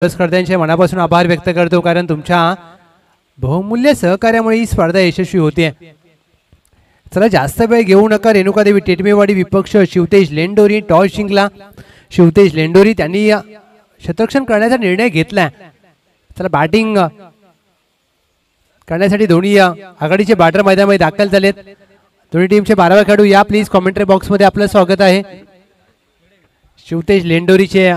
स्पर्धांचे मनापासून आभार व्यक्त करतो, कारण तुमच्या बहुमूल्य सहकार्यामुळे ही स्पर्धा यशस्वी होते। चला जास्त वेळ घेऊ नका। रेणुकादेवी टेटमेवाडी विपक्ष शिवतेज लेंडोरी टॉस जिंकला। शिवतेज लेंडोरी त्यांनी शतरक्षण करण्याचा निर्णय घेतला। चला बॅटिंग करण्यासाठी दोन्ही आघाडीचे बॅटर मैदानामध्ये दाखल झालेत। दोन्ही टीमचे 12 खेळाडू या प्लीज कमेंट्री बॉक्स मध्ये आपलं स्वागत आहे। शिवतेज लेंडोरीचे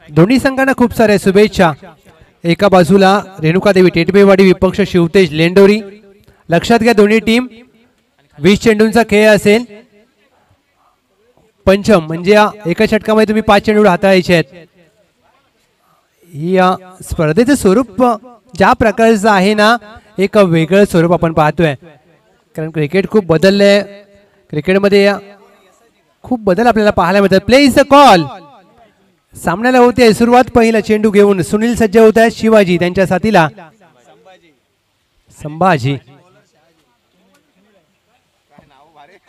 दोन्ही संघांना खूप साऱ्या शुभेच्छा। एका बाजूला रेणुकादेवी टेटमेवाडी विपक्ष शिवतेज लेंडोरी। लक्षात घ्या दोन्ही टीम 20 चेंडूंचा खेळ असेल। पंचम म्हणजे एका षटकामध्ये तुम्ही 5 चेंडू हाताळायचे आहेत। या स्पर्धेचं स्वरूप ज्या प्रकारचं आहे ना, एक वेगळं स्वरूप आपण पाहतोय, कारण क्रिकेट खूप बदललंय। क्रिकेटमध्ये खूप बदल आपल्याला पाहायला मिळतात। Play is the call. सामन्याला होते सुरुवात। पहिला चेंडू घेऊन सुनील सज्ज होत आहेत। शिवाजी त्यांच्या साथीला संभाजी।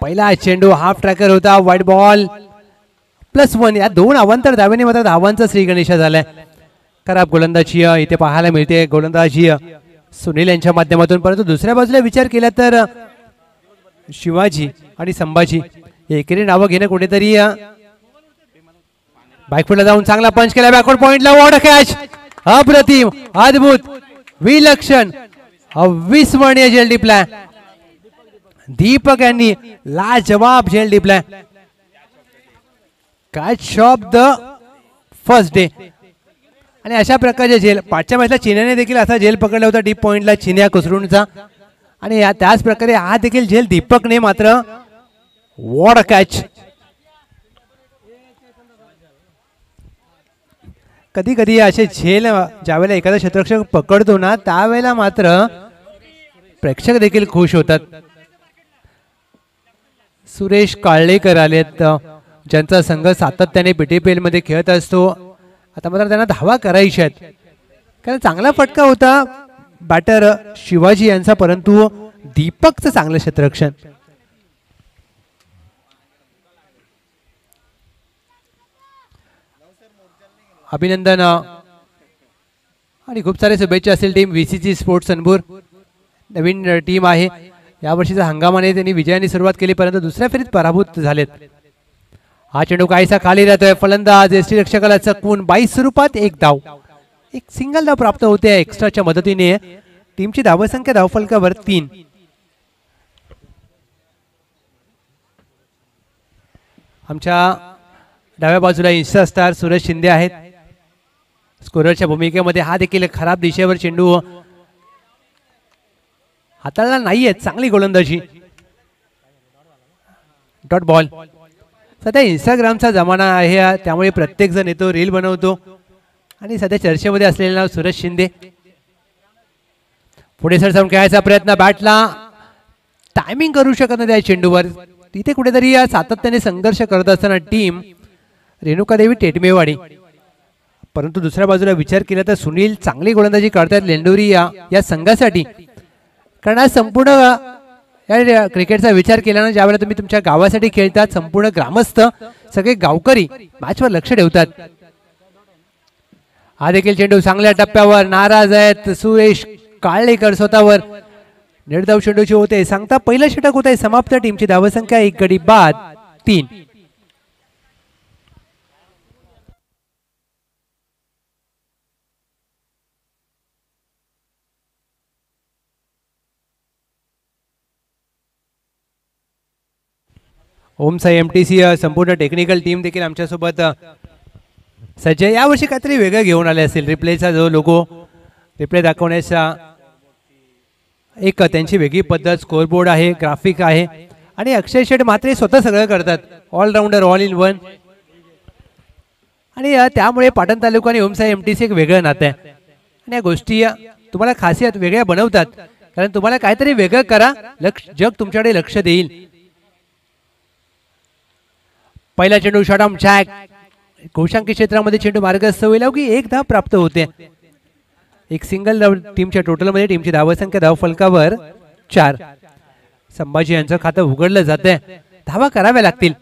पहिला चेंडू हाफ ट्रॅकर होता। वाईट बॉल +1। या दोन अवांतर धावेने मात्र धावांचा श्री गणेश झालाय। खराब गोलंदाजी इथे पाहायला मिळते। गोलंदाजी सुनील यांच्या माध्यमातून, परंतु दुसऱ्या बाजूला विचार केला तर शिवाजी आणि संभाजी एकेरी नावं घेणं कुठेतरी बॅकफुटला जाऊन चांगला पंच केला। बॅकवर्ड पॉइंटला वॉट कॅच। अप्रतिम, अद्भुत, विलक्षण, अविस्मरणीय झेल टिपलाय दीपक यांनी। लाजवाब झेल टिपलाय। Catch of the first day. आणि अशा प्रकारचे झेल पाचच्या मॅचला चिन्याने देखील असा झेल पकडला होता डीप पॉइंटला चिन्या कुसरूनचा। आणि त्याच प्रकारे हा देखील झेल दीपकने मात्र वॉट कॅच। कधी कधी असे झेल ज्यावेळेला एखादा क्षेत्ररक्षक पकडतो ना, त्यावेळेला मात्र प्रेक्षक देखील खुश होतात। सुरेश काळलेकर आलेत, ज्यांचा संघ सातत्याने पीटीपीएल मध्ये खेळत असतो। आता मात्र त्यांना धावा करायच्या आहेत, कारण चांगला फटका होता बॅटर शिवाजी यांचा, परंतु दीपकचं चांगलं क्षेत्ररक्षण। अभिनंदन आणि खूप सारे शुभेच्छा असेल टीम VCG स्पोर्ट्स सनपूर। नवीन टीम आहे, या वर्षीचा हंगामाने त्यांनी विजयाने सुरुवात केली, परंतु दुसऱ्या फेरीत पराभूत झालेत। हा चेंडू काहीसा खाली राहतोय। फलंदाज यष्टीरक्षकाला चकवून 22 स्वरूपात एक धाव, एक सिंगल धाव प्राप्त होते एक्स्ट्राच्या मदतीने। टीमची धावसंख्या धावफलकावर 3। आमच्या डाव्या बाजूला इन्स्टा स्टार सुरेश शिंदे आहेत स्कोररच्या भूमिकेमध्ये। हा देखील खराब दिशेवर चेंडू हाताळला नाहीये। चांगली गोलंदाजी, डॉट बॉल। सध्या इंस्टाग्रामचा जमाना आहे, त्यामुळे प्रत्येक जण येतो, रील बनवतो, आणि सध्या चर्चेमध्ये असलेले नाव सुरेश शिंदे। पुढे सर जाऊन खेळायचा प्रयत्न, बॅटला टायमिंग करू शकत नाही त्या चेंडूवर। तिथे कुठेतरी सातत्याने संघर्ष करत असताना टीम रेणुकादेवी टेटमेवाडी, परंतु दुसऱ्या बाजूला विचार केला तर सुनील चांगली गोलंदाजी करतात लेंडोरी या संघासाठी। कारण आज संपूर्ण या क्रिकेटचा विचार केल्यानं ज्यावेळेला तुम्ही तुमच्या गावासाठी खेळतात, संपूर्ण ग्रामस्थ सगळे गावकरी मॅचवर लक्ष ठेवतात। हा देखील चेंडू चांगल्या टप्प्यावर, नाराज आहेत सुरेश काळलेकर स्वतःवर। निर्धाव चेंडूचे होते सांगता पहिलं षटक होत आहे समाप्त। टीमची धावसंख्या 1 गडी बाद 3। ओमसाई MTC संपूर्ण टेक्निकल टीम देखील आमच्यासोबत सज्ज। यावर्षी काहीतरी वेगळं घेऊन आले असेल। रिप्लेचा जो लोगो, रिप्ले दाखवण्याचा एक त्यांची वेगळी पद्धत, स्कोरबोर्ड आहे, ग्राफिक आहे, आणि अक्षय शेठ मात्र स्वतः सगळं करतात। Allrounder, all in one. आणि त्यामुळे पाटण तालुका आणि ओमसाई MTC एक वेगळं नातं आहे, आणि या गोष्टी तुम्हाला खासियत वेगळ्या बनवतात, कारण तुम्हाला काहीतरी वेगळं करा, जग तुमच्याकडे लक्ष देईल. पहिला चेंडू शॉट ऑन जॅक, घोषांकी क्षेत्रामध्ये चेंडू मार्गस्थ होईल, अवघी 1 धाव प्राप्त होते. एक सिंगल धाव टीमच्या टोटलमध्ये. टीमची धावसंख्या धाव फलकावर 4. संभाजी यांचं खातं उघडलं जातंय, धावा कराव्या लागतील.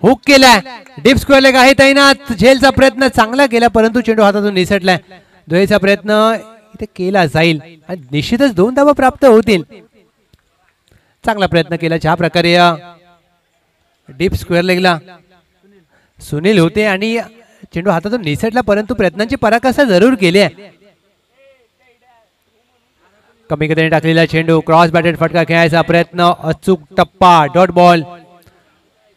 हुक केलाय, डीप स्क्वेअर लेग आहे तैनात. झेलचा प्रयत्न चांगला केला, परंतु चेंडू हातातून निसटलाय. दुहेरीचा प्रयत्न इथे केला जाईल आणि निश्चितच 2 धावा प्राप्त होतील. चांगला प्रयत्न केला. ज्या प्रकारे डीप स्क्वेअर लेगला सुनील होते आणि चेंडू हातातून निसटला, परंतु प्रयत्नांची पराकाष्ठा जरूर केली आहे. कमी गतीने टाकलेला चेंडू, क्रॉस बॅटेड फटका खेळायचा प्रयत्न, अचूक टप्पा, डॉट बॉल.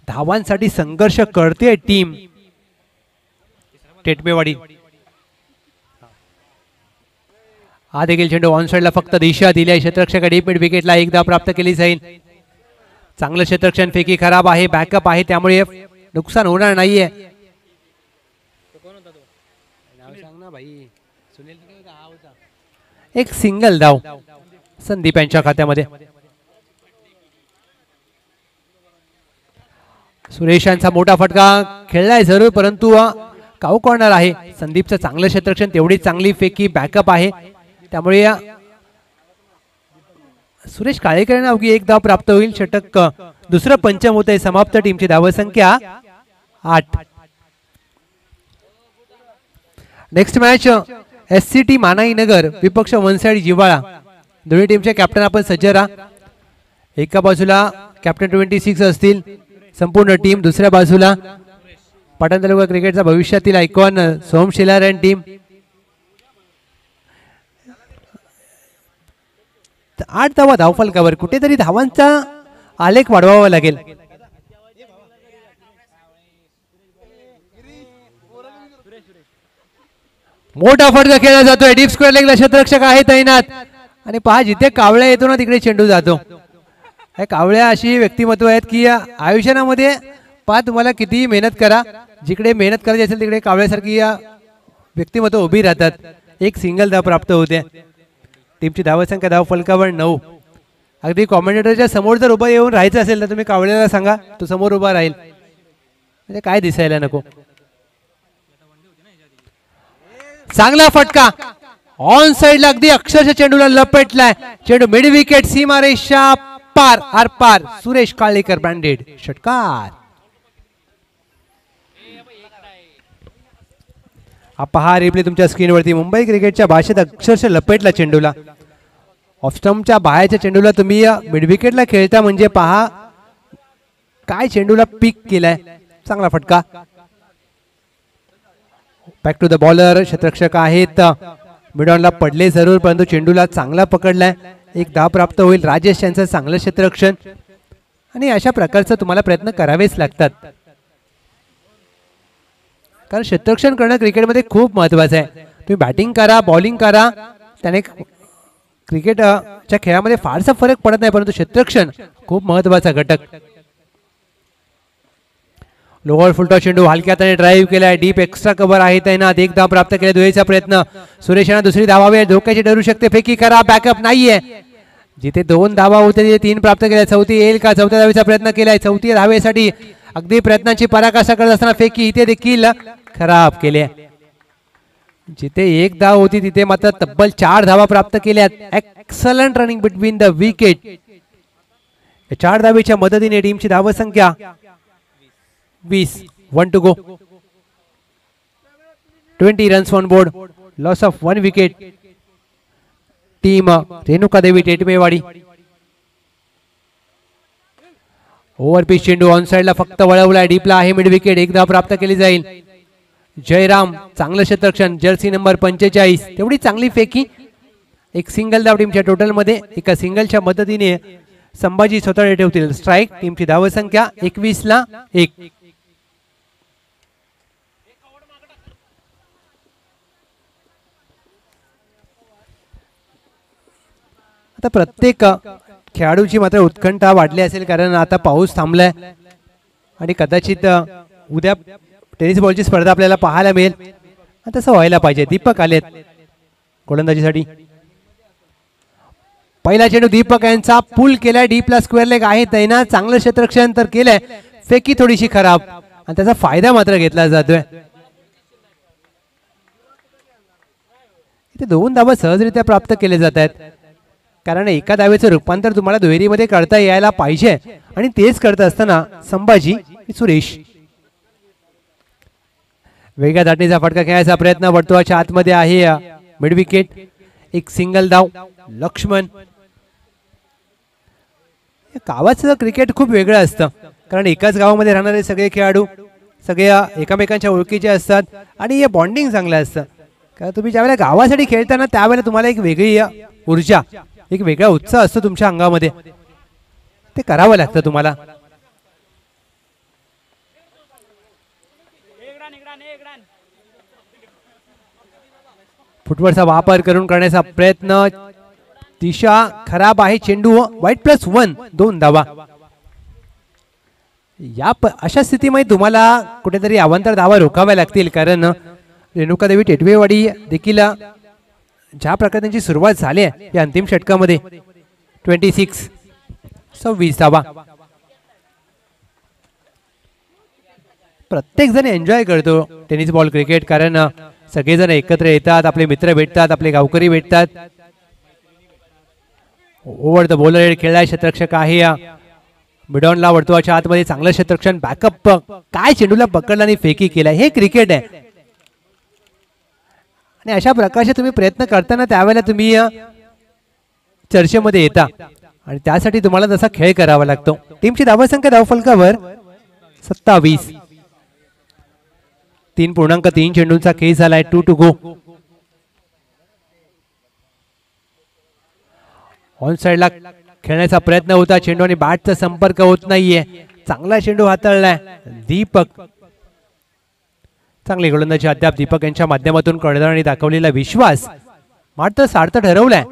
धावांसाठी संघर्ष करते टीम टेटमेवाडी. हा देखील चेंडू ऑन साइडला फक्त दिशा दिली. क्षेत्ररक्षक डीप मिड विकेटला 1 धाव प्राप्त केली जाईल. चांगलं क्षेत्ररक्षण, फेकी खराब आहे, बॅकअप आहे, त्यामुळे नुकसान होणार नाहीये. एक सिंगल धाव संदीप यांच्या खात्यामध्ये. सुरेश यांचा मोठा फटका खेळलाय जरूर, परंतु काऊ कॉर्नर आहे. संदीपचं चांगलं क्षेत्ररक्षण, तेवढी चांगली फेकी, बॅकअप आहे, त्यामुळे सुरेश काळेकरांना अवघी 1 धाव प्राप्त होईल. षटक दुसरं पंचम होत आहे समाप्त. टीमची धावसंख्या 8. नेक्स्ट मॅच SCT मानाई नगर विपक्ष वनसाडी जिव्हाळा. दोन्ही टीमचे कॅप्टन आपण सज्ज राहा. एका बाजूला कॅप्टन 26 असतील संपूर्ण टीम, दुसऱ्या बाजूला पाटण तालुका क्रिकेटचा भविष्यातील icon Som Shelar and team. 8 धावा धावफलकावर. कुठेतरी धावांचा आलेख वाढवावा लागेल. मोठा फटका खेळला जातोय, डीप स्क्वेअर लेगला क्षेत्ररक्षक आहे तैनात. आणि पहा, जिथे कावळ्या येतो ना तिकडे चेंडू जातो. हे कावळ्या अशी व्यक्तिमत्व आहेत की आयुष्यामध्ये पहा, तुम्हाला कितीही मेहनत करा, जिकडे मेहनत करायची असेल तिकडे कावळ्यासारखी व्यक्तिमत्व उभी राहतात. एक सिंगल धाव प्राप्त होते. टीमची धावसंख्या धाव फलकावर 9. अगदी कॉमेंटेटरच्या समोर जर उभं येऊन राहायचं असेल तर तुम्ही कावळ्याला सांगा, तो समोर उभा राहील, म्हणजे काय दिसायला नको. चांगला फटका ऑन साइडला, अगदी अक्षरशः चेंडूला लपेटलाय. चेंडू मिड विकेट, सीमारेषा पार आरपार. सुरेश काळेकर ब्रँडेड षटकार. पहा रिप्ले तुमच्या स्क्रीनवरती. मुंबई क्रिकेटच्या भाषेत अक्षरशः लपेटला चेंडूला. ऑफस्टम्पच्या बाहेरच्या चेंडूला तुम्ही मिड विकेटला खेळता, म्हणजे पहा काय चेंडूला पिक केलाय. चांगला फटका. Back to the bowler. क्षेत्ररक्षक आहेत, मिडॉनला पडले जरूर, परंतु चेंडूला चांगला पकडलाय. 1 धाव प्राप्त होईल. राजेश यांचं चांगलं क्षेत्ररक्षण. आणि अशा प्रकारचं तुम्हाला प्रयत्न करावेच लागतात, कारण क्षेत्ररक्षण करणं क्रिकेटमध्ये खूप महत्वाचं आहे. तुम्ही बॅटिंग करा, बॉलिंग करा, त्याने क्रिकेटच्या खेळामध्ये फारसा फरक पडत नाही, परंतु क्षेत्ररक्षण खूप महत्वाचा घटक. लोअर फुलटॉस चेंडू हलक्या हाताने ड्राईव्ह केलाय. डीप एक्स्ट्रा कव्हर आहे त्यांना. 1 धाव प्राप्त केला. दुहेरीचा प्रयत्न. सुरेश यांना दुसरी धाव हवी, धोक्याची ठरू शकते. फेकी करा, बॅकअप नाहीये. जिथे 2 धावा होते तिथे 3 प्राप्त केल्या. चौथी येईल का? चौथ्या धावेचा प्रयत्न केलाय. चौथी धावेसाठी अगदी प्रयत्नांची पराकाष्ठा करत असताना फेकी इथे देखील खराब केले. जिथे 1 धाव होती तिथे मात्र तब्बल 4 धावा प्राप्त केल्यात. Excellent running between the wicket. 4 धावेच्या मदतीने टीमची धावसंख्या 20. 1 to go. 20 runs on board. Loss of 1 wicket. Team Renuka Devi टेटमेवाडी. Overpitch चेंडू ऑन साइडला फक्त वळवला. डीपला आहे मिड विकेट. 1 धाव प्राप्त केली जाईल. जयराम चांगलं क्षेत्ररक्षण. Jersey number 45. तेवढी चांगली फेकी. एक सिंगल धाव टीमच्या टोटल मध्ये. एका सिंगलच्या मदतीने संभाजी स्वतः ठेवतील स्ट्राइक. टीमची धावसंख्या 21 ला 1. आता प्रत्येक खेळाडूची मात्र उत्कंठा वाढली असेल, कारण आता पाऊस थांबलाय आणि कदाचित उद्या टेनिस बॉलची स्पर्धा आपल्याला पाहायला मिळेल. तसं व्हायला पाहिजे. दीपक आलेत गोलंदाजीसाठी. पहिला चेंडू दीपक यांचा पुल केलाय, डीपला स्क्वेअर लेग आहे तैना. चांगलं क्षेत्ररक्षण तर केलंय, फेकी थोडीशी खराब आणि त्याचा फायदा मात्र घेतला जातोय. इथे 2 धावा सहजरित्या प्राप्त केले जात आहेत, कारण एका धावेचं रूपांतर तुम्हाला दुहेरीमध्ये करता यायला पाहिजे आणि तेच करत असताना संभाजी सुरेश वेगळ्या दाटणीचा फटका खेळायचा प्रयत्न वर्तुळाच्या आतमध्ये आहे. मिड विकेट, एक सिंगल धाव. लक्ष्मण. गावाचं क्रिकेट खूप वेगळं असतं, कारण एकाच गावामध्ये राहणारे सगळे खेळाडू सगळे एकमेकांच्या ओळखीचे असतात आणि हे बॉन्डिंग चांगलं असतं. कारण तुम्ही ज्यावेळेला गावासाठी खेळताना त्यावेळेला तुम्हाला एक वेगळी ऊर्जा, एक वेगळा उत्साह असतो तुमच्या अंगामध्ये, ते करावं लागतं तुम्हाला. फुटवर्कचा वापर करून करण्याचा प्रयत्न, दिशा खराब आहे. चेंडू वाईट +1, 2 धावा. या अशा स्थितीमध्ये तुम्हाला कुठेतरी अवांतर धावा रोखाव्या लागतील, कारण रेणुकादेवी टेटवेवाडी देखील ज्या प्रकारे त्यांची सुरुवात झाली आहे या अंतिम षटकामध्ये 26 धावा. प्रत्येक जण एन्जॉय करतो टेनिस बॉल क्रिकेट, कारण सगळेजण एकत्र येतात, आपले मित्र भेटतात, आपले गावकरी भेटतात. ओव्हर द बॉलर खेळलाय, क्षेत्ररक्षक आहे. मिडॉनला वर्तुळाच्या आतमध्ये चांगलं क्षेत्ररक्षण, बॅकअप, काय चेंडूला पकडला आणि फेकी केला. हे क्रिकेट आहे आणि अशा प्रकारचे तुम्ही प्रयत्न करताना त्यावेळेला तुम्ही चर्चेमध्ये येता आणि त्यासाठी तुम्हाला तसा खेळ करावा लागतो. टीमची धावसंख्या धावफलकावर 27. 3.3 चेंडूंचा खेळ झालाय. 2 to go. ऑन साइडला खेळण्याचा प्रयत्न होता, चेंडू आणि बॅटचा संपर्क होत नाहीये. चांगला चेंडू हाताळलाय दीपक. चांगली गोलंदाजी अद्याप दीपक यांच्या माध्यमातून कर्णधारांनी दाखवलेला विश्वास मात्र सार्थ ठरवलाय.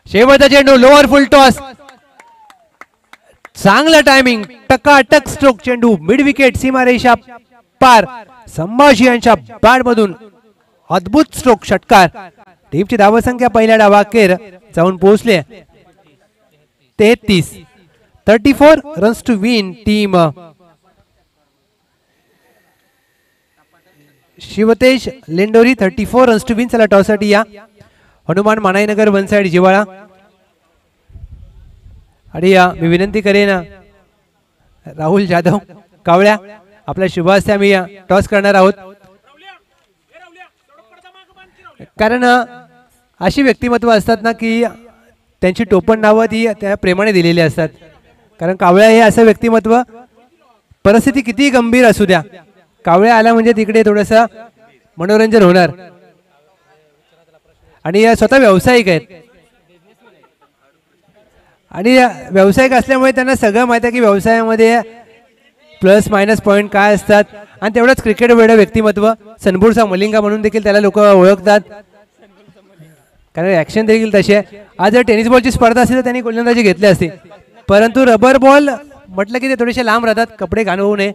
शेवटचा चेंडू लोअर फुल टॉस, चांगलं टायमिंग, टकाटक स्ट्रोक चेंडू मिड विकेट, सीमारेषा पार. संभाजी यांच्या बॅट मधून अद्भुत स्ट्रोक, षटकार. टीमची धावसंख्या पहिल्या डावाखेर जाऊन पोहोचले 34 runs to win. Team Shivtej Lendori 34 runs to win. चला टॉस साठी या. हनुमान मानाईनगर वन साइड जिवाळा. आणि मी विनंती करेन राहुल जाधव कावळ्या, आपल्या शुभ हस्ते आम्ही टॉस करणार आहोत, कारण अशी व्यक्तिमत्व असतात ना की त्यांची टोपण नावं ती त्या प्रेमाने दिलेली असतात. कारण कावळ्या हे असं व्यक्तिमत्व, परिस्थिती किती गंभीर असू द्या, कावळ्या आला म्हणजे तिकडे थोडंसं मनोरंजन होणार. आणि स्वतः व्यावसायिक आहेत आणि व्यावसायिक असल्यामुळे त्यांना सगळं माहिती आहे की व्यवसायामध्ये प्लस मायनस पॉईंट काय असतात. आणि तेवढंच क्रिकेट वेळ व्यक्तिमत्व, सनपूरचा मलिंगा म्हणून देखील त्याला लोक ओळखतात, कारण ऍक्शन देखील तशी आहे. आज जर टेनिस बॉलची स्पर्धा असेल तर त्यांनी गोलंदाजी घेतली असती, परंतु रबर बॉल म्हटलं की ते थोडेसे लांब राहतात, कपडे घाण होऊ नये.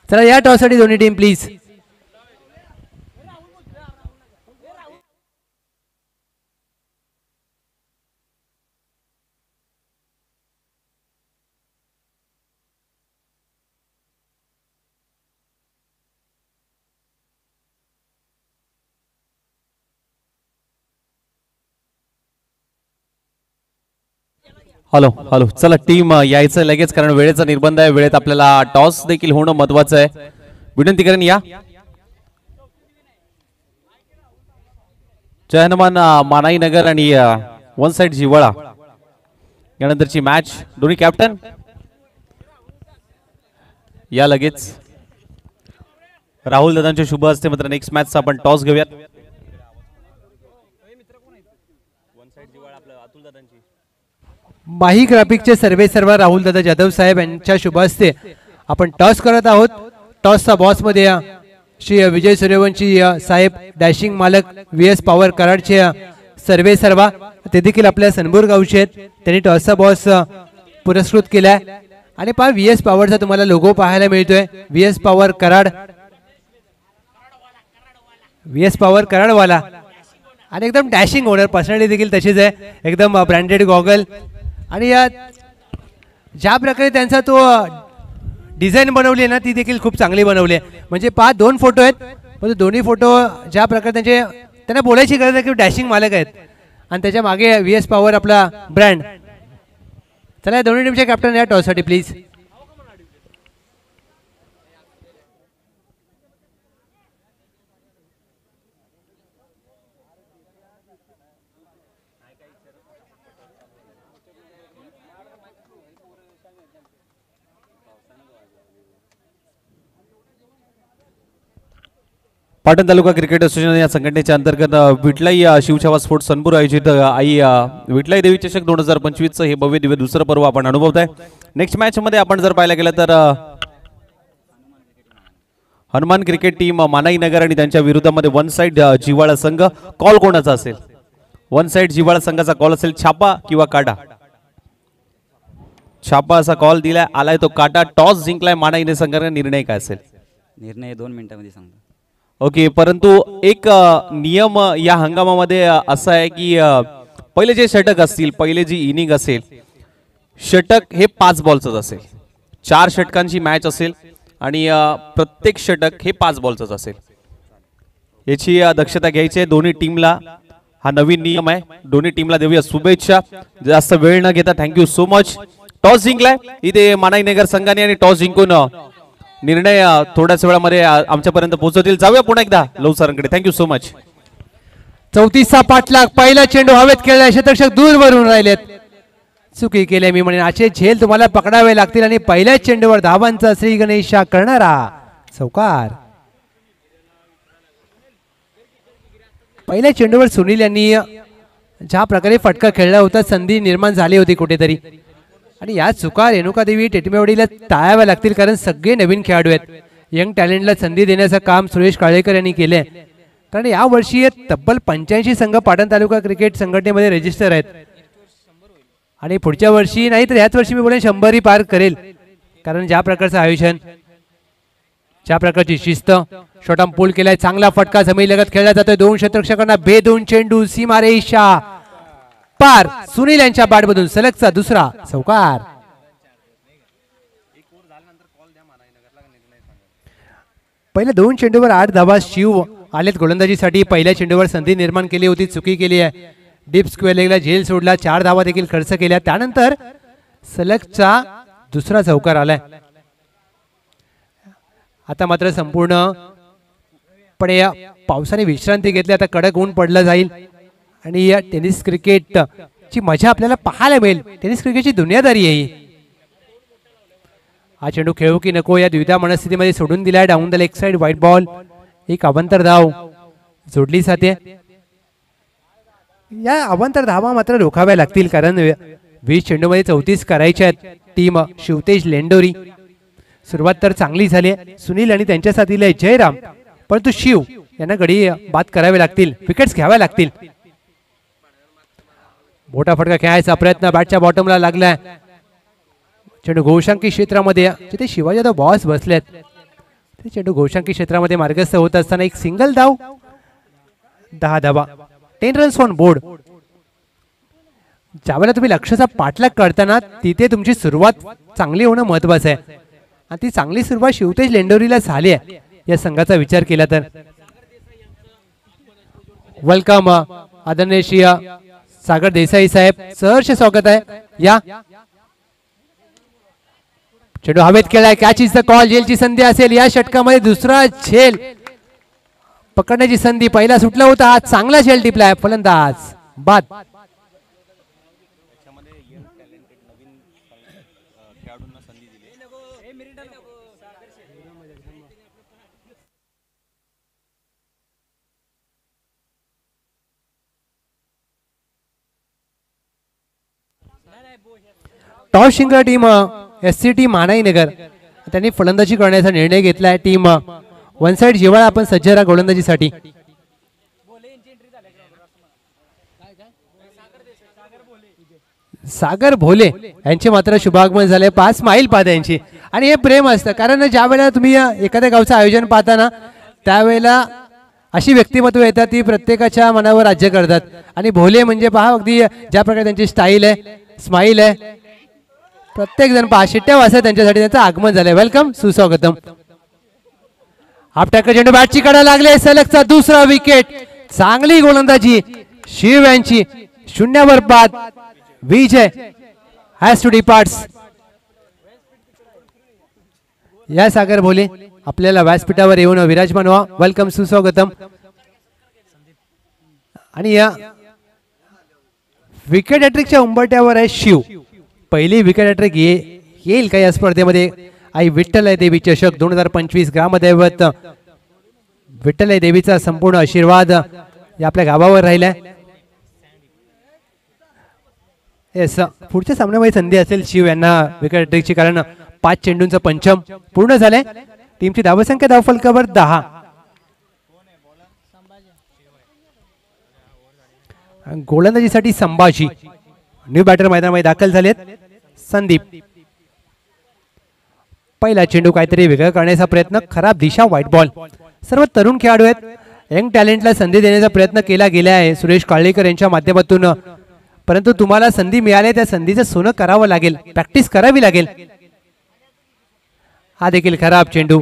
चला या टॉससाठी दोन्ही टीम प्लीज. हॅलो हॅलो, चला टीम यायचं लगेच, कारण वेळेचा निर्बंध आहे. वेळेत आपल्याला टॉस देखील होणं महत्वाचं आहे. विनंती करेन या. जय हनुमान मानाईनगर आणि वन साइड जिवाळा यानंतरची मॅच. दोन्ही कॅप्टन या लगेच. राहुल दादांच्या शुभ हस्ते मात्र नेक्स्ट मॅचचा आपण टॉस घेऊयात. माही ग्राफिकचे सर्वे सर्व राहुल दादा जाधव साहेब यांच्या शुभ हस्ते आपण टॉस करत आहोत. टॉसचा बॉस मध्ये श्री विजय सूर्यवंशी साहेब, डॅशिंग मालक VS पॉवर कराडचे सर्वे सर्वा, ते देखील आपल्या सनबूर गावचे आहेत. त्यांनी टॉसचा बॉस पुरस्कृत केलाय आणि VS पॉवरचा तुम्हाला लोगो पाहायला मिळतोय. VS power Karad VS power कराडवाला आणि एकदम डॅशिंग ओनर, पर्सनॅलिटी देखील तशीच आहे, एकदम ब्रँडेड गॉगल. आणि ज्या प्रकारे त्यांचा तो डिझाईन बनवली आहे ना ती देखील खूप चांगली बनवली आहे. म्हणजे 2 फोटो आहेत, पण दोन्ही फोटो ज्या प्रकारे त्यांना बोलायची गरज आहे की डॅशिंग मालक आहेत आणि त्याच्या मागे VS पॉवर आपला ब्रँड. चला दोन्ही टीमचे कॅप्टन या टॉससाठी प्लीज. पाटण तालुका क्रिकेट असोसिएशन या संघटनेच्या अंतर्गत विठलाई शिवछावा स्पोर्ट्स सनपूर आयोजित आई विठलाई देवी चषक 2025 हे भव्य दिव्य दुसरं पर्व आपण अनुभवत आहे. नेक्स्ट मॅच मध्ये आपण जर पाहायला गेलं तर हनुमान क्रिकेट टीम मानाई नगर आणि त्यांच्या विरोधामध्ये वन साइड जिवाळा संघ. कॉल कोणाचा असेल? वन साइड जिवाळा संघाचा कॉल असेल छापा किंवा काटा. छापा असा कॉल दिलाय, आलाय तो काटा. टॉस जिंकलाय मानाईने संघाने. निर्णय काय असेल? निर्णय 2 मिनिटांमध्ये सांगतो. ओके, परंतु एक नियम या हंगामामध्ये असा आहे की पहिले जे षटक असतील, पहिले जी इनिंग असेल, षटक हे 5 बॉलचंच असेल. 4 षटकांची मॅच असेल आणि प्रत्येक षटक हे 5 बॉलचंच असेल. याची दक्षता घ्यायची आहे दोन्ही टीमला. हा नवीन नियम आहे. दोन्ही टीमला देऊया शुभेच्छा. जास्त वेळ न घेता थँक्यू सो मच. टॉस जिंकलाय इथे मानाई नगर संघाने आणि टॉस जिंकून निर्णय थोड्याच वेळामध्ये आमच्यापर्यंत पोहोचवतील. जाऊया पुन्हा एकदा लव सरांकडे. Thank you so much. 34चा पाठलाग. पहिला चेंडू हवेत खेळला, शतरक्षक दूर वरून राहिलेत. चुकी केली मी म्हणेन. असे झेल तुम्हाला पकडावे लागतील आणि पहिल्याच चेंडूवर धावांचा श्री गणेशा करणारा चौकार. पहिल्या चेंडूवर सुनील यांनी ज्या प्रकारे फटका खेळला होता, संधी निर्माण झाली होती कुठेतरी. आणि या चुका रेणुकादेवी टेटमेवाडीला टाळाव्या लागतील, कारण सगळे नवीन खेळाडू आहेत. यंग टॅलेंटला संधी देण्याचं काम सुरेश काळेकर यांनी केलंय. कारण या वर्षी तब्बल 85 संघ पाटण तालुका क्रिकेट संघटनेमध्ये रजिस्टर आहेत आणि पुढच्या वर्षी नाही तर ह्याच वर्षी मी बोलेन 100 पार करेल. कारण ज्या प्रकारचं आयोजन, ज्या प्रकारची शिस्त. शॉटम पूल केलाय, चांगला फटका जमीन लगत खेळला जातोय. 2 क्षेत्ररक्षकांना भेदून चेंडू सीमारेषा पार. सुनील यांच्या बॅटमधून सलगचा दुसरा चौकार. पहिल्या 2 चेंडूवर 8 धावा शिव आलेत गोलंदाजीसाठी. पहिल्या चेंडूवर संधी निर्माण केली होती, चुकी केली आहे. डीप स्क्वेअर लेगला झेल सोडला, 4 धावा देखील खर्च केल्या. त्यानंतर सलगचा दुसरा चौकार आलाय. आता मात्र संपूर्णपणे पावसाने विश्रांती घेतली. आता कडक ऊन पडलं जाईल आणि या टेनिस क्रिकेट ची मजा आपल्याला पाहायला मिळेल. टेनिस क्रिकेटची दुनियादारी आहे ही. हा चेंडू खेळू की नको या द्विधा मनस्थितीमध्ये सोडून दिलाय. Down the leg side white ball. एक अवांतर धाव जोडली जाते. या अवांतर धावा मात्र रोखाव्या लागतील, कारण 20 चेंडूमध्ये 34 करायचे आहेत. टीम शिवतेज लेंडोरी. सुरुवात तर चांगली झाली आहे. सुनील आणि त्यांच्या साथीला जयराम, परंतु शिव यांना गडी बाद करावे लागतील, विकेट्स घ्याव्या लागतील. मोठा फटका खेळायचा प्रयत्न बॅटच्या बॉटमला लागलाय. चेंडू घोषांकी क्षेत्रामध्ये जिथे शिवाजी आता बॉस बसलेत ते चेंडू घोषांकी क्षेत्रामध्ये मार्गस्थ होत असताना एक सिंगल धाव. 10 धावा, 10 रन्स ऑन बोर्ड. ज्यावेळेला तुम्ही लक्ष्याचा पाठलाग करताना तिथे तुमची सुरुवात चांगली होणं महत्वाचं आहे आणि ती चांगली सुरुवात शिवतेज लेंडोरीला झाली आहे या संघाचा विचार केला तर. वेलकम आदरणीय श्री सागर देसाई साहेब, सहर्ष स्वागत आहे. या चेंडू हवेत खेळाय. Catch is the call. झेलची संधी असेल या षटकामध्ये. दुसरा झेल पकडण्याची संधी. पहिला सुटला होता, हा चांगला झेल टिपलाय. फलंदाज बाद. टॉस जिंकणारी टीम SCT मानाई नगर त्यांनी फलंदाजी करण्याचा निर्णय घेतलाय. टीम वन साइड जिवाळा आपण सज्ज राहा गोलंदाजीसाठी. सागर भोले यांचे मात्र शुभागमन झाले. 5 माईल पाहता यांची आणि हे प्रेम असतं, कारण ज्या वेळेला तुम्ही एखाद्या गावचं आयोजन पाहताना त्यावेळेला अशी व्यक्तिमत्व येतात ती प्रत्येकाच्या मनावर राज्य करतात. आणि भोले म्हणजे पहा अगदी ज्या प्रकारे त्यांची स्टाईल आहे, स्माईल आहे, प्रत्येक जण पहा शिट्ट्या वाजतात त्यांच्यासाठी. त्यांचं आगमन झालंय. वेलकम, सुस्वागतम. आपट्याकडे चेंडू बॅटची कडा लागले. सलगचा दुसरा विकेट. चांगली गोलंदाजी शिव यांची. 0 बाद. विजय हॅज टू डिपार्ट्स. या सागर भोले आपल्याला व्यासपीठावर येऊन विराजमान व्हा. वेलकम, सुस्वागतम. आणि या विकेट हॅट्रिकच्या उंबरट्यावर आहे शिव. पहिली विकेट हॅट्रिक येईल का या स्पर्धेमध्ये? आई विठ्ठल देवी चषक 2025 ग्रामदैवत विठ्ठल देवीचा संपूर्ण आशीर्वाद या आपल्या गावावर राहिलाय. येस, पुढच्या सामन्यामध्ये संधी असेल शिव यांना विकेट हॅट्रिकची, कारण 5 चेंडूंचं पंचम पूर्ण झालंय. टीमची धावसंख्या धावफलकावर 10. गोलंदाजीसाठी संभाजी. न्यू बॅटर मैदानामध्ये दाखल झालेत. संदीप. पहिला चेंडू काहीतरी वेगळं करण्याचा प्रयत्न. खराब दिशा, व्हाईट बॉल. सर्व तरुण खेळाडू आहेत. यंग टॅलेंटला संधी देण्याचा प्रयत्न केला गेला आहे सुरेश काळेकर यांच्या माध्यमातून. परंतु तुम्हाला संधी मिळाली, त्या संधीचं सोनं करावं लागेल, प्रॅक्टिस करावी लागेल. हा देखील खराब चेंडू,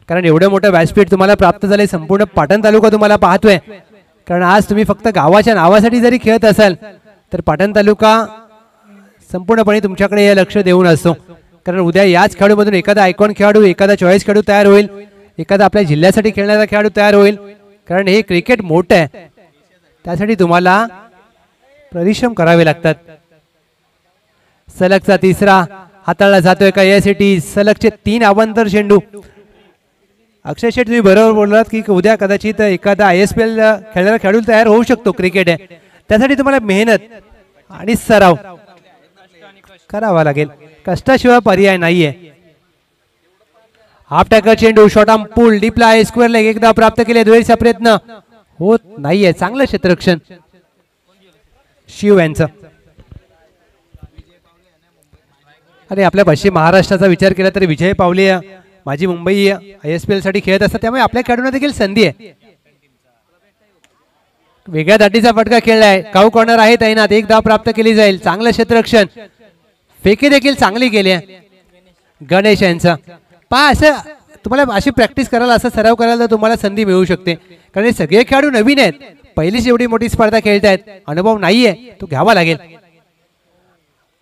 कारण एवढं मोठं व्यासपीठ तुम्हाला प्राप्त झाले. संपूर्ण पाटण तालुका तुम्हाला पाहतोय, कारण आज तुम्ही फक्त गावाच्या नावासाठी जरी खेळत असाल तर पाटण तालुका संपूर्णपणे तुमच्याकडे हे लक्ष देऊन असतो. कारण उद्या याच खेळाडूमधून एखादा आयकॉन खेळाडू, एखादा चॉईस खेळाडू तयार होईल, एखादा आपल्या जिल्ह्यासाठी खेळणारा खेळाडू तयार होईल. कारण हे क्रिकेट मोठं आहे, त्यासाठी तुम्हाला परिश्रम करावे लागतात. सलगचा तिसरा हाताळला जातोय का यासाठी? सलगचे 3 अवांतर चेंडू. अक्षय शेठ, तुम्ही बरोबर बोललात की उद्या कदाचित एखादा ISPL खेळणारा खेळाडू तयार होऊ शकतो. क्रिकेट आहे, त्यासाठी तुम्हाला मेहनत आणि सराव करावा लागेल. कष्टाशिवाय पर्याय नाहीये. हाफ टॅकर चेंडू, शॉर्ट आर्म पूल, डीपला आहे, स्क्वेअर लेग एकदा प्राप्त केले. दुहेरीचा प्रयत्न होत नाहीये. चांगलं क्षेत्ररक्षण शिव यांचं. आणि आपल्या पश्चिम महाराष्ट्राचा विचार केला तर विजय पावले माझी मुंबई ISPL साठी खेळत असतात, त्यामुळे आपल्या खेळाडूंना देखील संधी आहे. वेगळ्या दाटीचा फटका खेळलाय. काऊ कॉर्नर आहे तैनात. एक धाव प्राप्त केली जाईल. चांगलं क्षेत्ररक्षण. फेकी देखील चांगली केली आहे गणेश यांचा. पहा, असं तुम्हाला अशी प्रॅक्टिस करायला, असा सराव करायला तर तुम्हाला संधी मिळू शकते. कारण हे सगळे खेळाडू नवीन आहेत, पहिलीच एवढी मोठी स्पर्धा खेळतायत, अनुभव नाहीये, तो घ्यावा लागेल.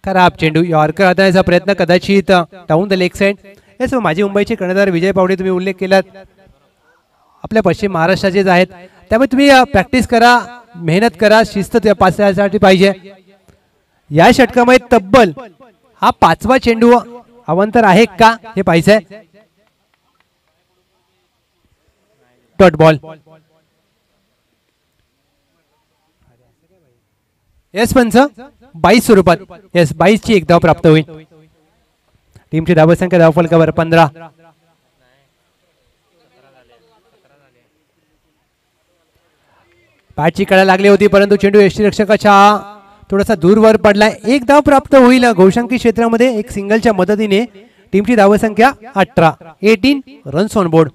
खराब चेंडू. यॉर्कर हाताळण्याचा प्रयत्न, कदाचित down the leg side. Yes, माझी मुंबईचे कर्णधार विजय पावडे तुम्ही उल्लेख केलात, आपल्या पश्चिम महाराष्ट्राचेच आहेत. त्यामुळे तुम्ही प्रॅक्टिस करा, मेहनत करा, शिस्त त्या पाचसाठी पाहिजे. या षटकामध्ये तब्बल हा 5वा चेंडू अवांतर आहे का हे पाहिजे. Dot ball. येस पंच, 22 स्वरूपात. येस, 22 ची एक धाव प्राप्त होईल. टीमची धावसंख्या धावफलकावर 15. बॅटची कडा लागली होती, परंतु चेंडू यष्टीरक्षकाच्या थोडासा दूरवर पडलाय. एक धाव प्राप्त होईल घोषांकी क्षेत्रामध्ये. एक सिंगलच्या मदतीने टीमची धावसंख्या 18. 18 रन्स ऑन बोर्ड.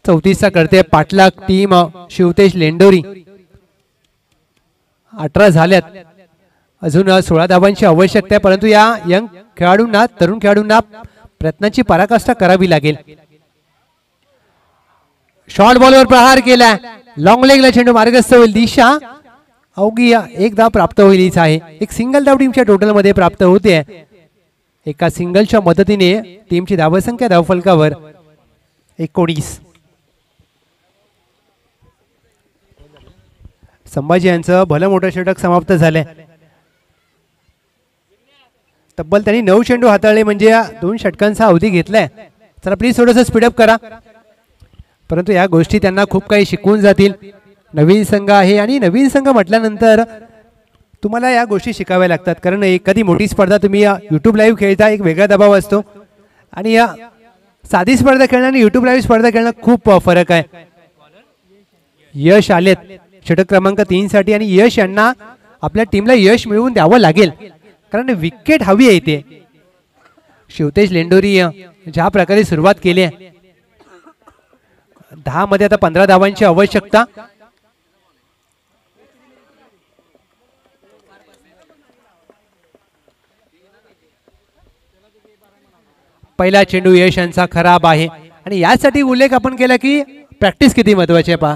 34चा करते पाठलाग टीम शिवतेज लेंडोरी. 18 झाल्यात. अजून 16 धावांची आवश्यकता आहे, परंतु या यंग खेळाडूंना, तरुण खेळाडूंना प्रयत्नांची पराकाष्ठा करावी लागेल. शॉर्ट बॉलवर प्रहार केला. लॉंग लेगला चेंडू मार्गस्थ होईल. दिशा अवघी एक धाव प्राप्त होईल हीच आहे. एक सिंगल धाव टीमच्या टोटल मध्ये प्राप्त होते. एका सिंगलच्या मदतीने टीमची धावसंख्या धावफलकावर 19. संभाजी यांचं भलं मोठं षटक समाप्त झालंय. तब्बल त्यांनी 9 चेंडू हाताळले, म्हणजे 2 षटकांचा अवधी घेतलाय. चला प्लीज थोडंसं स्पीडअप करा. परंतु या गोष्टी त्यांना खूप काही शिकवून जातील. नवीन संघ आहे, आणि नवीन संघ म्हटल्यानंतर तुम्हाला या गोष्टी शिकाव्या लागतात. कारण एखादी मोठी स्पर्धा तुम्ही यूट्यूब लाईव्ह खेळता, एक वेगळा दबाव असतो, आणि या साधी स्पर्धा खेळणं आणि यूट्यूब लाईव्ह स्पर्धा खेळणं खूप फरक आहे. यश आलेत षटक क्रमांक 3 साठी, आणि यश यांना आपल्या टीमला यश मिळवून द्यावं लागेल, कारण विकेट हवी आहे. ते शिवतेज लेंडोरी ज्या प्रकारे सुरुवात केली आहे, 10 मध्ये आता 15 धावांची आवश्यकता. पहिला चेंडू यश यांचा खराब आहे आणि यासाठी उल्लेख आपण केला की प्रॅक्टिस किती महत्वाची आहे. पहा,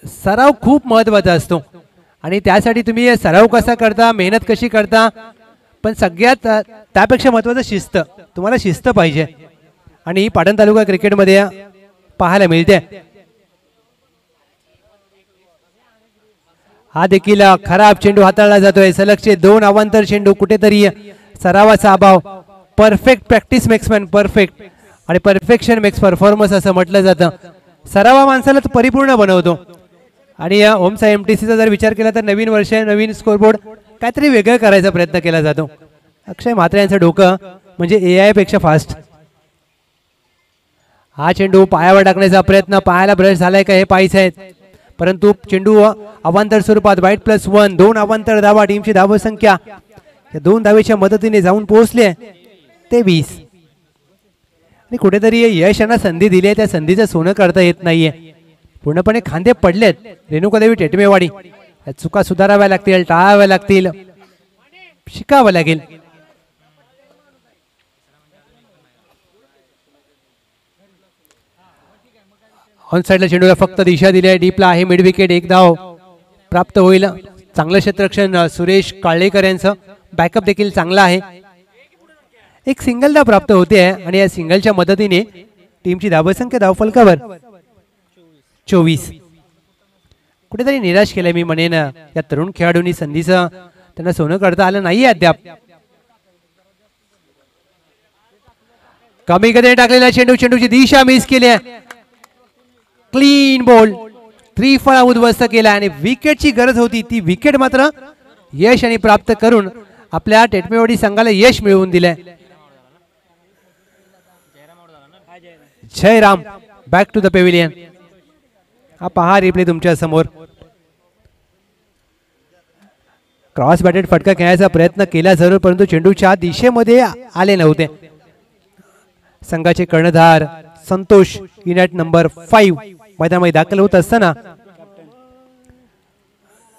सराव खूप महत्वाचा असतो आणि त्यासाठी तुम्ही सराव कसा करता, मेहनत कशी करता, पण सगळ्यात त्यापेक्षा महत्वाचं शिस्त. तुम्हाला शिस्त पाहिजे आणि पाटण तालुका क्रिकेटमध्ये पाहायला मिळते. हा देखील खराब चेंडू हाताळला जातोय. सलगचे 2 अवांतर चेंडू. कुठेतरी सरावाचा अभाव. Perfect practice makes man perfect आणि परफेक्शन मेक्स परफॉर्मन्स असं म्हटलं जातं. सरावा माणसाला परिपूर्ण बनवतो. आणि ओमचा MTCचा जर विचार केला तर नवीन वर्ष, नवीन स्कोरबोर्ड, काहीतरी वेगळं करायचा प्रयत्न केला जातो. अक्षय म्हात्रे यांचं डोकं म्हणजे AI पेक्षा फास्ट. हा चेंडू पायावर टाकण्याचा प्रयत्न. पायाला ब्रश झालाय का हे पाहायचं आहे, परंतु चेंडू अवांतर स्वरूपात. वाईट+1. 2 अवांतर धावा. टीमची धावसंख्या या 2 धावेच्या मदतीने जाऊन पोहोचले ते 20. आणि कुठेतरी यश यांना संधी दिली आहे, त्या संधीचं सोनं करता येत नाहीये. पूर्णपणे खांदे पडलेत रेणुकादेवी टेटमेवाडी. चुका सुधाराव्या लागतील, टाळाव्या लागतील, शिकावं लागेल. ऑन साइडला चेंडूला फक्त दिशा दिली आहे. डीपला आहे मिड विकेट. 1 धाव प्राप्त होईल. चांगलं क्षेत्ररक्षण सुरेश काळेकर यांचं. बॅकअप देखील चांगला आहे. एक सिंगल धाव प्राप्त होते आहे आणि या सिंगलच्या मदतीने टीमची धावसंख्या धावफलकावर 24. कुठेतरी निराश केलंय मी म्हणेन या तरुण खेळाडूंनी. संधीचं त्यांना सोनं करता आलं नाहीये अद्याप. कमी गतीने टाकलेला चेंडू. चेंडूची दिशा मिस केली आहे. Clean ball. त्रिफळा उद्ध्वस्त केला आणि विकेटची गरज होती, ती विकेट मात्र यश आणि प्राप्त करून आपल्या टेटमेवाडी संघाला यश मिळवून दिलंय. Jairam back to the pavilion. हा पहा रिप्ले तुमच्या समोर. क्रॉस बॅटेड फटका खेळण्याचा प्रयत्न केला जरूर, परंतु चेंडूच्या दिशेमध्ये आले नव्हते. संघाचे कर्णधार संतोष युनिट नंबर 5 मैदानामध्ये दाखल होत असताना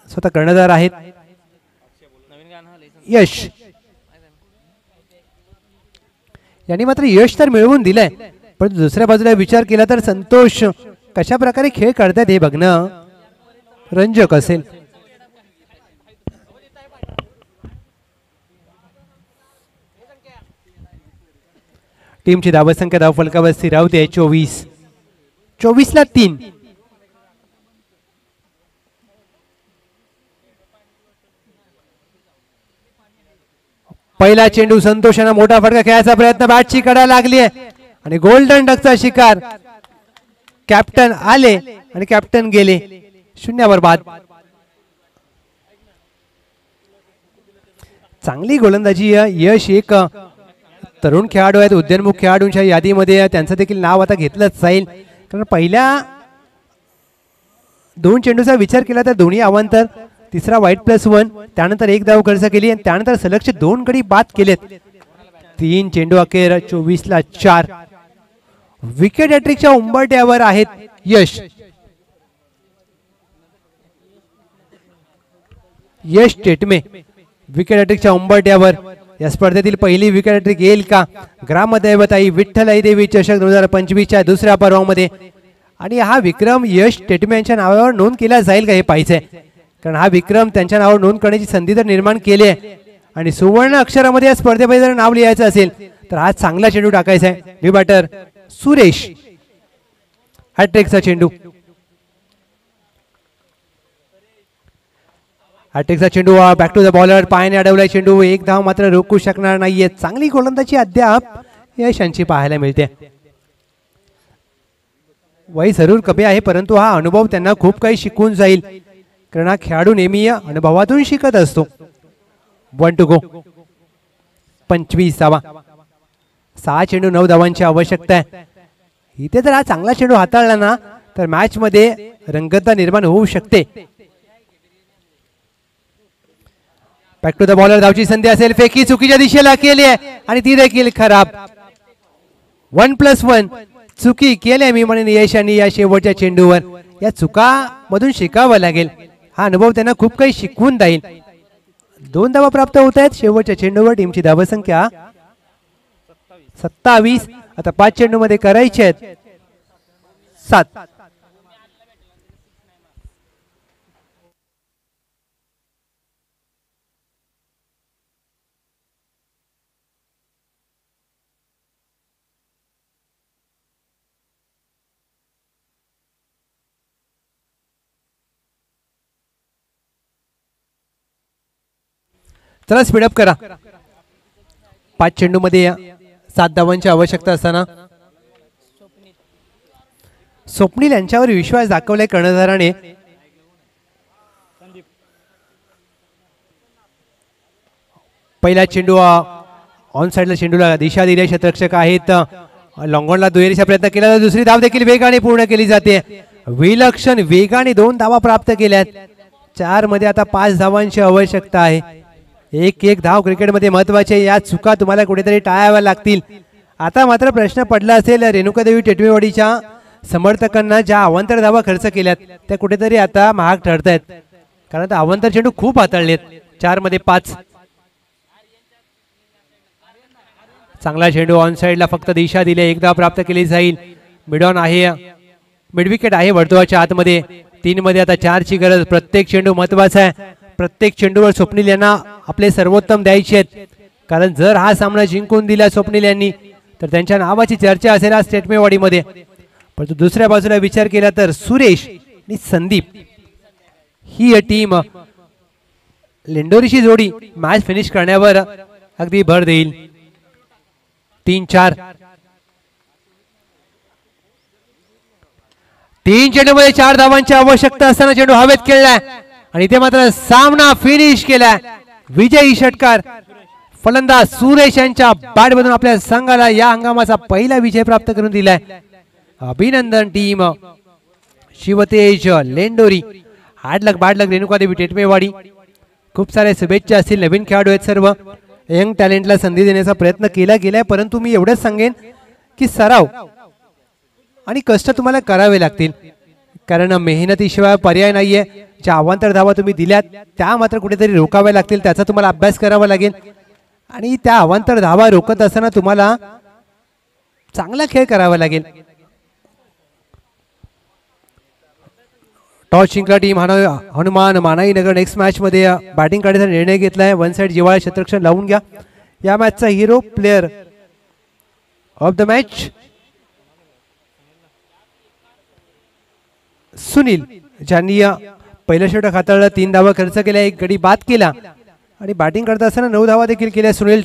स्वतः कर्णधार आहेत यश. यांनी मात्र यश तर मिळवून दिलंय, परंतु दुसऱ्या बाजूला विचार केला तर संतोष कशा प्रकारे खेळ करतात हे बघणं रंजक असेल. टीमची धावसंख्या धावफलकावर स्थिरावते 24. 24ला 3. पहिला चेंडू. संतोषानं मोठा फटका खेळायचा प्रयत्न. बॅटची कडा लागली आहे आणि गोल्डन डकचा शिकार. कॅप्टन आले आणि कॅप्टन गेले. 0 बाद. चांगली गोलंदाजी. यश एक तरुण खेळाडू आहेत. उद्यानमुख खेळाडूंच्या यादीमध्ये त्यांचं देखील नाव आता घेतलंच जाईल, कारण पहिल्या 2 चेंडूचा विचार केला तर दोन्ही अवांतर. तिसरा वाईट+1. त्यानंतर 1 धाव खर्च केली आणि त्यानंतर सलगचे 2 गडी बाद केलेत. 3 चेंडू अखेर. 24ला 4. विकेट हॅट्रिकच्या उंबरठ्यावर आहेत यश. यश टेटमे विकेट हॅट्रिकच्या उंबरठ्यावर. या स्पर्धेतील पहिली विकेट हॅट्रिक येईल का? ग्रामदैवताई विठ्ठलाई देवी चषक 2025च्या दुसऱ्या पर्वामध्ये. आणि हा विक्रम यश टेटमे यांच्या नावावर नोंद केला जाईल का हे पाहायचंय, कारण हा विक्रम त्यांच्या नावावर नोंद करण्याची संधी तर निर्माण केली आहे. आणि सुवर्ण अक्षरामध्ये या स्पर्धेमध्ये जर नाव लिहायचं असेल तर हा चांगला चेंडू टाकायचा आहे. New batter Suresh. हॅट्रिकचा चेंडू. हॅट्रिकचा चेंडू. Back to the bowler. पायाने अडवलाय चेंडू. 1 धाव मात्र रोखू शकणार नाहीये. चांगली गोलंदाजी अद्याप यशांची पाहायला मिळते. वय जरूर कमी आहे, परंतु हा अनुभव त्यांना खूप काही शिकवून जाईल, कारण हा खेळाडू नेहमी अनुभवातून शिकत असतो. 1 टू गो. 25 धावा. 6 चेंडू 9 धावांची आवश्यकता आहे. इथे जर हा चांगला चेंडू हाताळला ना तर मॅच मध्ये रंगतता निर्माण होऊ शकते. बॅक टू द बॉलर, धावची संधी असेल, फेकी चुकीच्या दिशेला केली आहे आणि ती देखील खराब. 1+1 चुकी केली मी म्हणेन यश आणि या शेवटच्या चेंडूवर. या चुका मधून शिकावं लागेल, हा अनुभव त्यांना खूप काही शिकवून जाईल. 2 धावा प्राप्त होत आहेत शेवटच्या चेंडूवर. टीमची धावसंख्या 27. आता 5 चेंडू मध्ये करायचे आहेत 7. चला स्पीडअप करा. 5 चेंडू मध्ये 7 धावांची आवश्यकता असताना स्वप्नील यांच्यावर विश्वास दाखवलाय कर्णधाराने. पहिला चेंडू ऑन साइडला चेंडूला दिशा दिली, क्षेत्ररक्षक आहेत. लॉंगॉनला दुहेरीचा प्रयत्न केला, दुसरी धाव देखील वेगाने पूर्ण केली जाते. विलक्षण वेगाने 2 धावा प्राप्त केल्यात. 4 मध्ये आता 5 धावांची आवश्यकता आहे. एक धाव क्रिकेटमध्ये महत्वाचे. या चुका तुम्हाला कुठेतरी टाळाव्या लागतील. आता मात्र प्रश्न पडला असेल रेणुकादेवी टेटवेवाडीच्या समर्थकांना, ज्या अवांतर धावा खर्च केल्यात त्या कुठेतरी आता महाग ठरत आहेत, कारण आता अवांतर चेंडू खूप हाताळलेत. 4 मध्ये 5. चांगला चेंडू ऑन साइडला फक्त दिशा दिली, 1 धाव प्राप्त केली जाईल. मिडऑन आहे, मिड विकेट आहे वर्तुळाच्या आतमध्ये. 3 मध्ये आता 4 ची गरज. प्रत्येक चेंडू महत्वाचा आहे. प्रत्येक चेंडूवर स्वप्नील यांना आपले सर्वोत्तम द्यायचे आहेत, कारण जर हा सामना जिंकून दिला स्वप्नील यांनी तर त्यांच्या नावाची चर्चा असेल आज टेटमेवाडीमध्ये. परंतु दुसऱ्या बाजूला विचार केला तर सुरेश आणि संदीप ही टीम लेंडोरीची जोडी मॅच फिनिश करण्यावर अगदी भर देईल. 3-4. 3 चेंडू मध्ये 4 धावांची आवश्यकता असताना चेंडू हवेत खेळलाय आणि ते मात्र सामना फिनिश केलाय. विजयी षटकार फलंदाज सुरेश यांच्या बॅटमधून आपल्या संघाला या हंगामाचा पहिला विजय प्राप्त करून दिलाय. अभिनंदन टीम शिवतेज लेंडोरी. हार्ड लक बॅड लक रेणुकादेवी टेटमेवाडी. खूप सारे शुभेच्छा असतील. नवीन खेळाडू आहेत सर्व. यंग टॅलेंटला संधी देण्याचा प्रयत्न केला गेलाय, परंतु मी एवढंच सांगेन की सराव आणि कष्ट तुम्हाला करावे लागतील, कारण मेहनतीशिवाय पर्याय नाहीये. ज्या अवांतर धावा तुम्ही दिल्यात त्या मात्र कुठेतरी रोखाव्या लागतील, त्याचा तुम्हाला अभ्यास करावा लागेल. आणि त्या अवांतर धावा रोखत असताना तुम्हाला चांगला खेळ करावा लागेल. टॉस जिंकला टीम हनुमान मानाईनगर. नेक्स्ट मॅच मध्ये बॅटिंग काढण्याचा निर्णय घेतलाय. 1 साइड जिव्हाळा क्षेत्ररक्षण लावून घ्या. या मॅचचा hero player of the match Sunil, ज्यांनी पहिल्या षटक हाताळलं. 3 धावा खर्च केल्या, 1 गडी बाद केला आणि बॅटिंग करत असताना 9 धावा देखील केल्या. सुनील